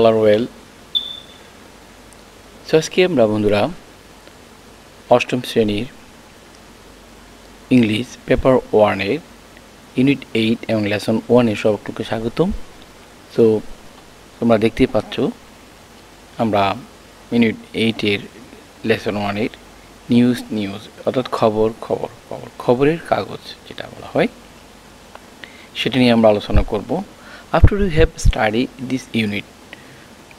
all are well. So আজকে আমরা বন্ধুরা অষ্টম শ্রেণীর ইংলিশ পেপার 1 এর ইউনিট 8 এবং লেসন 1 এর সবটুকু স্বাগতম। সো তোমরা দেখতেই পাচ্ছ আমরা ইউনিট 8 এর লেসন 1 এর নিউজ অর্থাৎ খবরের কাগজ যেটা বলা হয় সেটা নিয়ে আমরা আলোচনা করব। After you have study this unit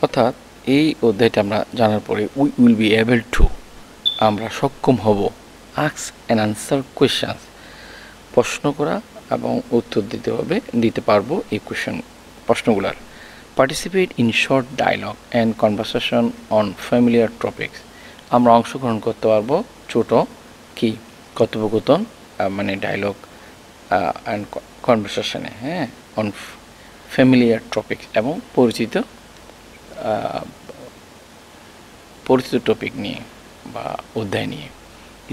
অর্থাৎ এই অধ্যায়টা আমরা জানার পরে we will be able to আমরা সক্ষম হব আস্ক অ্যান্ড আনসার কোয়েশ্চেন্স প্রশ্ন করা এবং উত্তর দিতে পারবো এই প্রশ্নগুলোর। Participate in short dialogue and conversation on familiar topics আমরা অংশগ্রহণ করতে পারবো ছোট কথোপকথন মানে ডায়লগ অ্যান্ড কনভারসেশনে অন ফ্যামিলিয়ার টপিকস এবং পরিচিত টপিক নিয়ে বা অধ্যায় নিয়ে।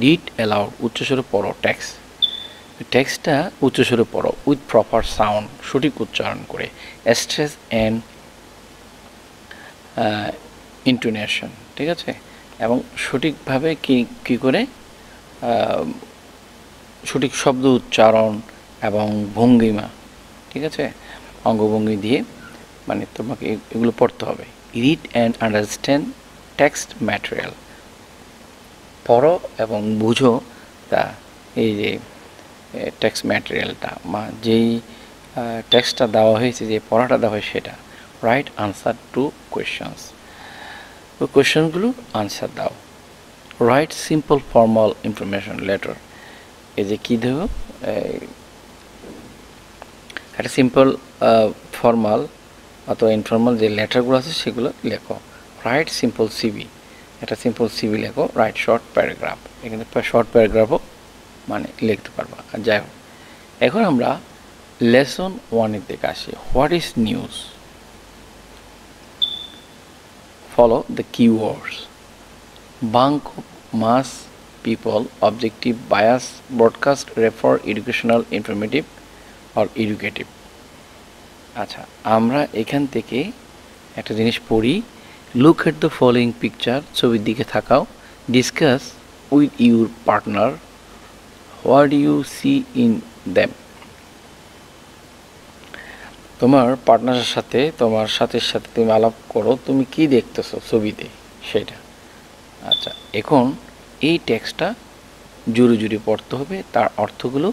রিড অ্যালাউড উচ্চস্বরে পড়ো টেক্সটটা উচ্চস্বরে পড়ো উইথ প্রপার সাউন্ড সঠিক উচ্চারণ করে স্ট্রেস অ্যান্ড ইন্টোনেশন ঠিক আছে এবং সঠিকভাবে কী করে সঠিক শব্দ উচ্চারণ এবং ভঙ্গিমা ঠিক আছে অঙ্গভঙ্গি দিয়ে মানে তোমাকে এগুলো পড়তে হবে। Read and understand text material পড়ো এবং বুঝো তা এই যে টেক্সট ম্যাটেরিয়ালটা যেই টেক্সটটা দেওয়া হয়েছে যে পড়াটা দেওয়া হয় সেটা। রাইট আনসার টু কোয়েশ্চেন্স ওই কোয়েশ্চেনগুলো আনসার দাও। Right simple formal information letter এই যে কী দেব একটা সিম্পল ফর্মাল অথবা ইনফর্মাল যে লেটারগুলো আছে সেগুলো লেখো। রাইট সিম্পল সিভি একটা সিম্পল সিভি লেখো। রাইট শর্ট প্যারাগ্রাফ এখানে শর্ট প্যারাগ্রাফও মানে লিখতে পারবা। আর যাই হোক এখন আমরা লেসন 1 এর দিকে আসি। What is news? Follow the keywords. Bunch of mass people objective bias broadcast refer educational informative or educative. আচ্ছা আমরা এখান থেকে একটা জিনিস পড়ি। Look at the following picture ছবির দিকে থাকাও। Discuss with your partner what you see in them. তোমার পার্টনারের সাথে তোমার সাথে তুমি আলাপ করো তুমি কি দেখতেছো ছবিতে সেটা। আচ্ছা এখন এই টেক্সটটা জুড়ে পড়তে হবে তার অর্থগুলো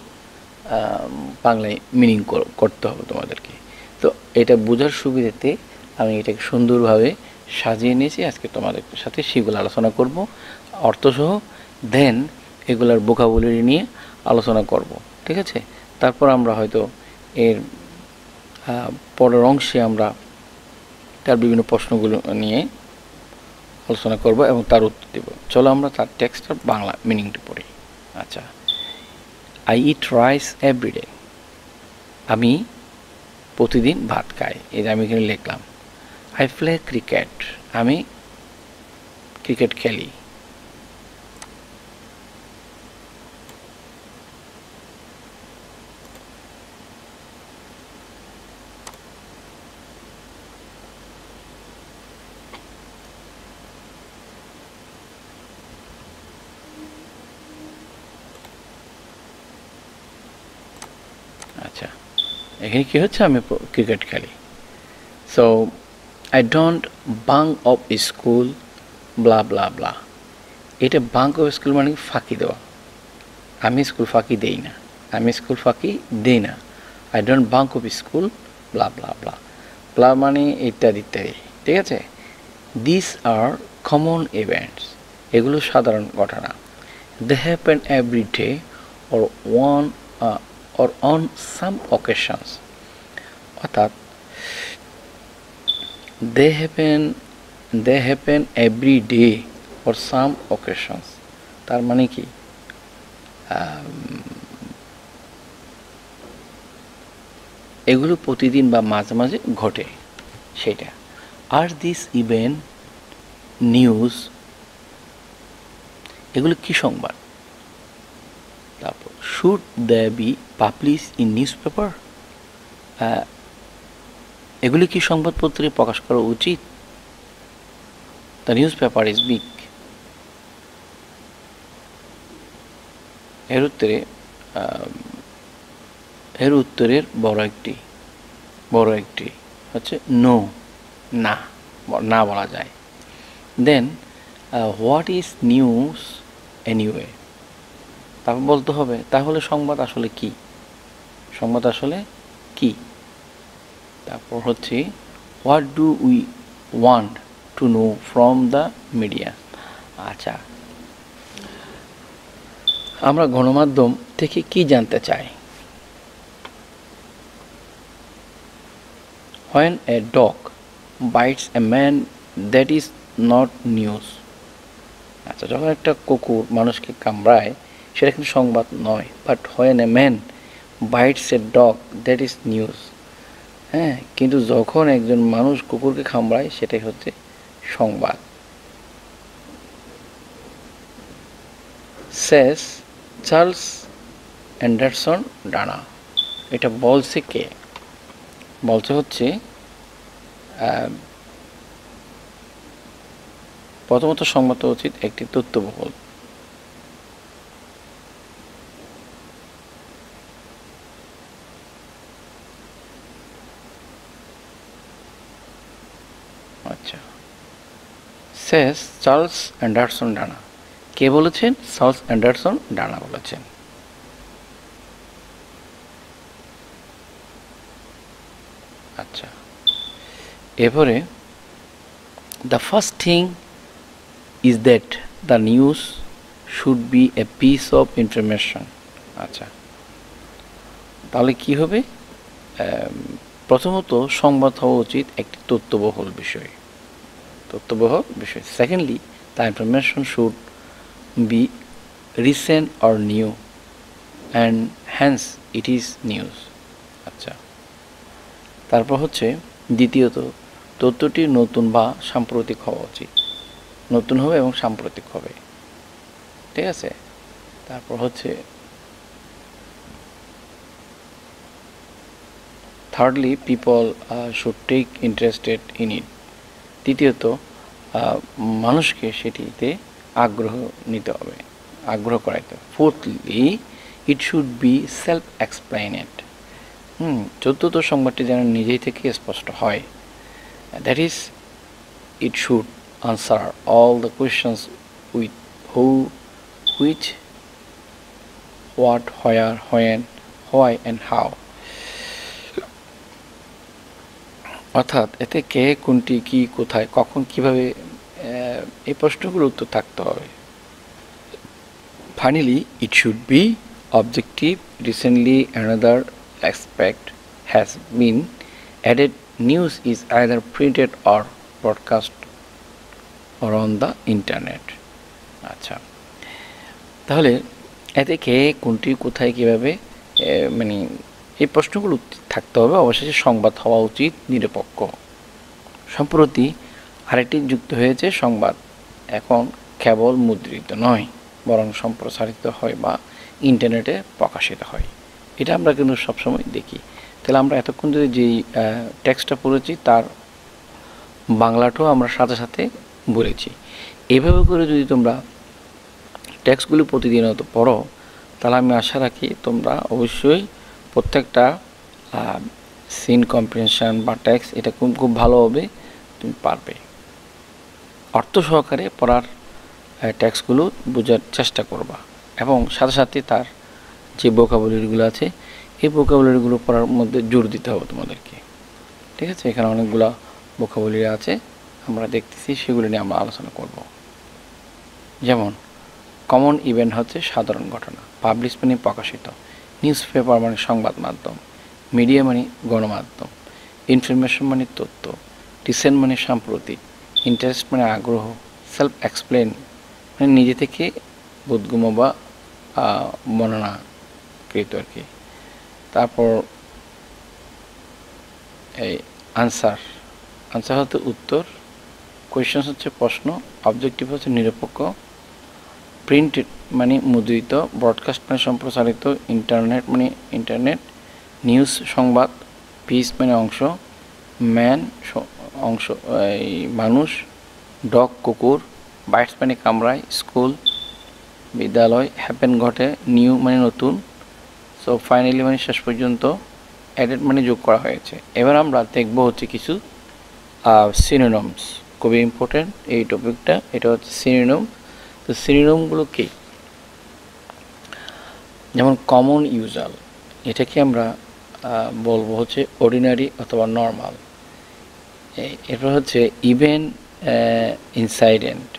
বাংলায় মিনিং করতে হবে তোমাদেরকে। তো এটা বোঝার সুবিধাতে আমি এটাকে সুন্দরভাবে সাজিয়ে নিয়েছি আজকে তোমাদের সাথে সেগুলো আলোচনা করব অর্থসহ। দেন এগুলার ভোকাবুলারি নিয়ে আলোচনা করব ঠিক আছে। তারপর আমরা হয়তো এর পরের অংশে আমরা তার বিভিন্ন প্রশ্নগুলো নিয়ে আলোচনা করব এবং তার উত্তর দেব। চলো আমরা তার টেক্সটার বাংলা মিনিংটা পড়ি। আচ্ছা আই ইট রাইস এভরিডে আমি প্রতিদিন ভাত খাই এই যে আমি এখানে লিখলাম। আই প্লে ক্রিকেট আমি ক্রিকেট খেলি। আচ্ছা এখানে কী হচ্ছে আমি ক্রিকেট খেলি। So I don't bunk off school blah blah blah. এটা বাঙ্ক অফ স্কুল মানে ফাঁকি দেওয়া। আমি স্কুল ফাঁকি দেই না। I don't bunk off school blah blah blah blah মানে ইত্যাদি ঠিক আছে। দিস আর কমন ইভেন্টস এগুলো সাধারণ ঘটনা। They happen every day or on some occasions অর্থাৎ they happen every day or some occasions তার মানে কি এগুলো প্রতিদিন বা মাঝে মাঝে ঘটে সেটা। আর দিস ইভেন্ট নিউজ এগুলো কি সংবাদ। তারপর should they be publish in newspaper এগুলি কি সংবাদপত্রে প্রকাশ করা উচিত? The newspaper is big. এর উত্তরের বড় একটি হচ্ছে নো, না বলা যায়। Then what is news anyway, তারপর বলতে হবে তাহলে সংবাদ আসলে কি, তারপর হচ্ছে what do we want to know from the media. আচ্ছা, আমরা গণমাধ্যম থেকে কি জানতে চাই? When a dog bites a man, that is not news. আচ্ছা, যখন একটা কুকুর মানুষকে কামড়ায় সেটা কিন্তু সংবাদ নয়। But when a man bites a dog, that is news. হ্যাঁ, কিন্তু যখন একজন মানুষ কুকুরকে কামড়ায় সেটাই হচ্ছে সংবাদ। Says চার্লস অ্যান্ডারসন ডানা। এটা বলছে কে? বলছে হচ্ছে প্রথমত সংবাদ উচিত একটি তথ্যবহুল। আচ্ছা, শেষ চার্লস অ্যান্ডারসন ডানা। কে বলেছেন? চার্লস অ্যান্ডারসন ডানা বলেছেন। আচ্ছা, এরপরে the first thing is that the news should B a piece of information. আচ্ছা, তাহলে কি হবে? প্রথমত সংবাদ হওয়া উচিত একটি তথ্যবহুল বিষয়। Secondly, the information should be recent or new and hence it is news. আচ্ছা, তারপর হচ্ছে দ্বিতীয়ত তথ্যটি নতুন বা সাম্প্রতিক হওয়া উচিত, নতুন হবে এবং সাম্প্রতিক হবে। ঠিক আছে, তারপর হচ্ছে thirdly people should take interested in it. তৃতীয়ত মানুষকে সেটিতে আগ্রহ করাইতে হবে। Fourthly it should be self explained. চতুর্থ সংবাদটি যেন নিজেই থেকে স্পষ্ট হয়। That is it should answer all the questions with who, which, what, where, when, why and how. অর্থাৎ এতে কে, কোনটি, কি, কোথায়, কখন, কিভাবে, এই প্রশ্নগুলোর উত্তর থাকতে হবে। Finally it should B objective. Recently another aspect has been added. News is either printed or broadcast or on the internet. আচ্ছা, তাহলে এতে কে, কোনটি, কোথায়, কিভাবে, মানে এই প্রশ্নগুলো থাকতে হবে। অবশেষে সংবাদ হওয়া উচিত নিরপেক্ষ। সম্প্রতি আরেকটি যুক্ত হয়েছে, সংবাদ এখন কেবল মুদ্রিত নয়, বরং সম্প্রসারিত হয় বা ইন্টারনেটে প্রকাশিত হয়। এটা আমরা কিন্তু সবসময় দেখি। তাহলে আমরা এতক্ষণ যদি যেই টেক্সটটা পড়েছি তার বাংলাটাও আমরা সাথে সাথে বলেছি। এভাবে করে যদি তোমরা টেক্সটগুলি প্রতিদিনত পড়ো তাহলে আমি আশা রাখি তোমরা অবশ্যই প্রত্যেকটা সিন কম্প্রিহেনশন বা টেক্সট এটা খুব ভালোভাবে তুমি পারবে। অর্থ সহকারে পড়ার টেক্সটগুলো বোঝার চেষ্টা করবা এবং সাথে সাথে তার যে ভোকাবুলারিগুলো আছে এই ভোকাবুলারিগুলো পড়ার মধ্যে জোর দিতে হবে তোমাদেরকে। ঠিক আছে, এখানে অনেকগুলো ভোকাবুলারি আছে আমরা দেখতেছি, সেগুলো নিয়ে আমরা আলোচনা করব। যেমন কমন ইভেন্ট হচ্ছে সাধারণ ঘটনা, পাবলিশ মানে প্রকাশিত, নিউজ পেপার মানে সংবাদ মাধ্যম, মিডিয়া মানে গণমাধ্যম, ইনফরমেশন মানে তথ্য, রিসেন্ট মানে সাম্প্রতিক, ইন্টারেস্ট মানে আগ্রহ, সেলফ এক্সপ্লেন মানে নিজে থেকে বোধগম্য বা বর্ণনাকৃত আর কি। তারপর এই আনসার হচ্ছে উত্তর, কোয়েশ্চেন হচ্ছে প্রশ্ন, অবজেক্টিভ হচ্ছে নিরপেক্ষ, প্রিন্টেড মানে মুদ্রিত, ব্রডকাস্ট মানে সম্প্রসারিত, ইন্টারনেট মানে ইন্টারনেট, নিউজ সংবাদ, পিস মানে অংশ, ম্যান অংশ এই মানুষ, ডগ কুকুর, বাইটস মানে কামড়ায়, স্কুল বিদ্যালয়, হ্যাপেন ঘটে, নিউ মানে নতুন, সো ফাইনালি মানে শেষ পর্যন্ত, অ্যাডেড মানে যোগ করা হয়েছে। এবার আমরা দেখব হচ্ছে কিছু সিনোনিমস, খুবই ইম্পর্টেন্ট এই টপিকটা, এটা হচ্ছে সিনোনিম। তো সিনোনিমগুলো কি? যেমন কমন ইউজাল, এটাকে আমরা বলবো হচ্ছে অর্ডিনারি অথবা নর্মাল। এরপর হচ্ছে event, incident,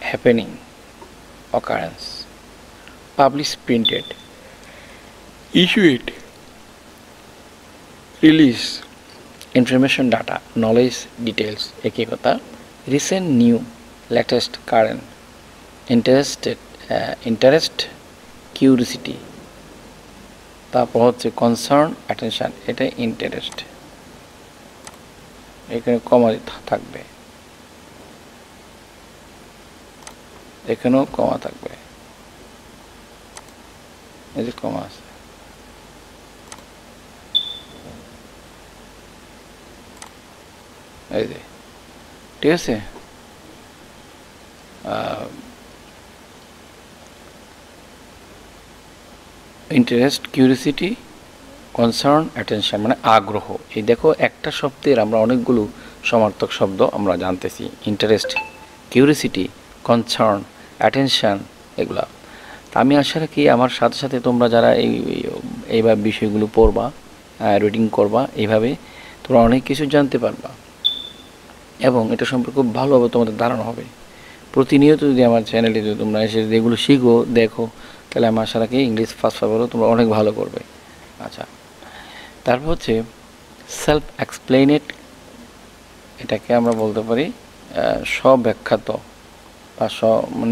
happening, occurrence, publish, printed, issued, release, information, data, knowledge, details, একই কথা। Recent, new, latest, current, interest, curiosity. তারপর হচ্ছে কনসার্ন, অ্যাটেনশন, এটা ইন্টারেস্ট, এখানে কমা থাকবে, এখানেও কমা থাকবে, এই যে কমা আছে। এই যে, ঠিক আছে। ইন্টারেস্ট, কিউরিসিটি, কনসার্ন, অ্যাটেনশন মানে আগ্রহ। এই দেখো একটা শব্দের আমরা অনেকগুলো সমার্থক শব্দ আমরা জানতেছি, ইন্টারেস্ট, কিউরিসিটি, কনসার্ন, অ্যাটেনশন, এগুলা। তা আমি আশা রাখি আমার সাথে সাথে তোমরা যারা এইভাবে বিষয়গুলো পড়বা, রিডিং করবা, এইভাবে তোমরা অনেক কিছু জানতে পারবা এবং এটা সম্পর্কে খুব ভালোভাবে তোমাদের ধারণা হবে। প্রতিনিয়ত যদি আমার চ্যানেলে যদি তোমরা এসে এগুলো শিখো, দেখো, তাহলে আমি আশা রাখি ইংলিশ ফার্স্ট পেপারও তোমরা অনেক ভালো করবে। আচ্ছা, তারপর হচ্ছে সেলফ এক্সপ্লেনেট, এটাকে আমরা বলতে পারি স্বব্যাখ্যাত বা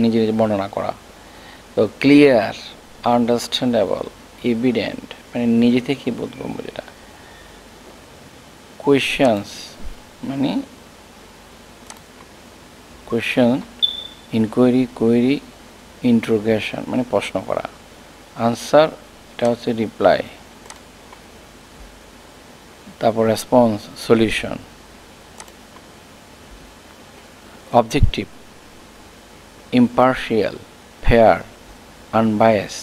নিজে নিজে বর্ণনা করা। তো ক্লিয়ার, আন্ডারস্ট্যান্ডেবল, এভিডেন্ট মানে নিজে থেকে বোধগম্য যেটা। কোয়েশ্চেন্স মানে কোয়েশ্চেন, ইনকোয়ারি, কোয়েরি, ইন্ট্রোগেশন মানে প্রশ্ন করা। আনসার, এটা হচ্ছে রিপ্লাই। তারপর response, solution. Objective, impartial, fair, unbiased.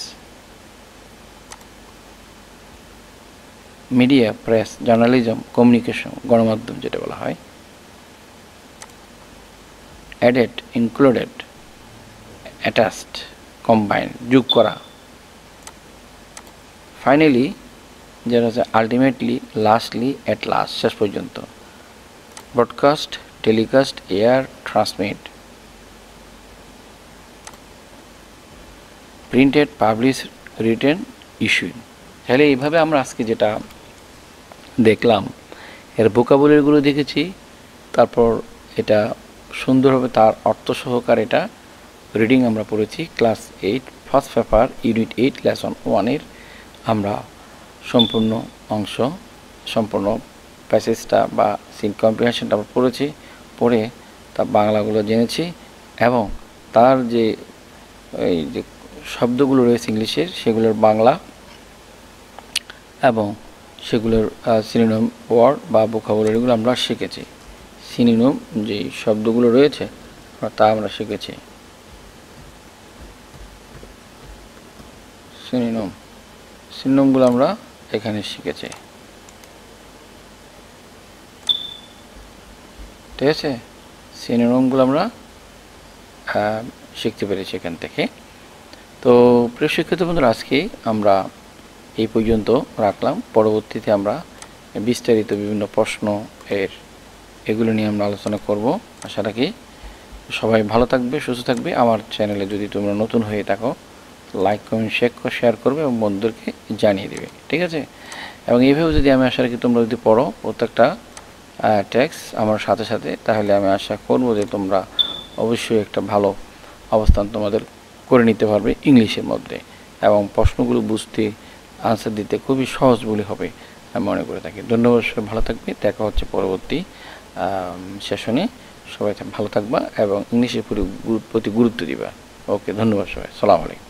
Media, press, journalism, communication, গণমাধ্যম যেটা বলা হয়। অ্যাডেড, ইনক্লুডেড, অ্যাটাচড, কম্বাইন্ড, যোগ করা। ফাইনালি যেটা হচ্ছে আলটিমেটলি, লাস্টলি, অ্যাট লাস্ট, শেষ পর্যন্ত। Broadcast, telecast, air, transmit. Printed, publish, written, issued. তাহলে এইভাবে আমরা আজকে যেটা দেখলাম, এর ভোকাবুলারিগুলো দেখেছি, তারপর এটা সুন্দরভাবে তার অর্থ সহকারে এটা রিডিং আমরা পড়েছি। Class 8 first paper unit 8 lesson 1-এর আমরা সম্পূর্ণ অংশ, সম্পূর্ণ প্যাসেজটা বা সিন কম্প্রিহেনশনটা আমরা পড়েছি, পড়ে তার বাংলাগুলো জেনেছি এবং তার যে এই যে শব্দগুলো রয়েছে ইংলিশের, সেগুলোর বাংলা এবং সেগুলোর সিনোনিম ওয়ার্ড বা ভোকাবুলারিগুলো আমরা শিখেছি। সিনোনিম যে শব্দগুলো রয়েছে তা আমরা শিখেছি। সিনোনিমগুলো আমরা এখানে শিখেছি, ঠিক আছে। সিনোনিমগুলো আমরা শিখতে পেরেছি এখান থেকে। তো প্রিয় শিক্ষার্থী বন্ধুরা, আজকে আমরা এই পর্যন্ত রাখলাম। পরবর্তীতে আমরা বিস্তারিত বিভিন্ন প্রশ্ন এগুলো নিয়ে আমরা আলোচনা করব। আশা রাখি সবাই ভালো থাকবে, সুস্থ থাকবে। আমার চ্যানেলে যদি তোমরা নতুন হয়ে থাকো, লাইক, কমেন্ট, শেয়ার করবে এবং বন্ধুদেরকে জানিয়ে দেবে, ঠিক আছে। এবং এইভাবে যদি আমি আশা রাখি তোমরা যদি পড়ো প্রত্যেকটা টেক্সট আমার সাথে সাথে, তাহলে আমি আশা করব যে তোমরা অবশ্যই একটা ভালো অবস্থান তোমাদের করে নিতে পারবে ইংলিশের মধ্যে এবং প্রশ্নগুলো বুঝতে, আনসার দিতে খুবই সহজ বলে হবে আমি মনে করে থাকি। ধন্যবাদ, সবাই ভালো থাকবে। দেখা হচ্ছে পরবর্তী সেশনে। সবাই ভালো থাকবা এবং ইংলিশের প্রতি গুরুত্ব দিবা। ওকে, ধন্যবাদ সবাই। সালাম আলাইকুম।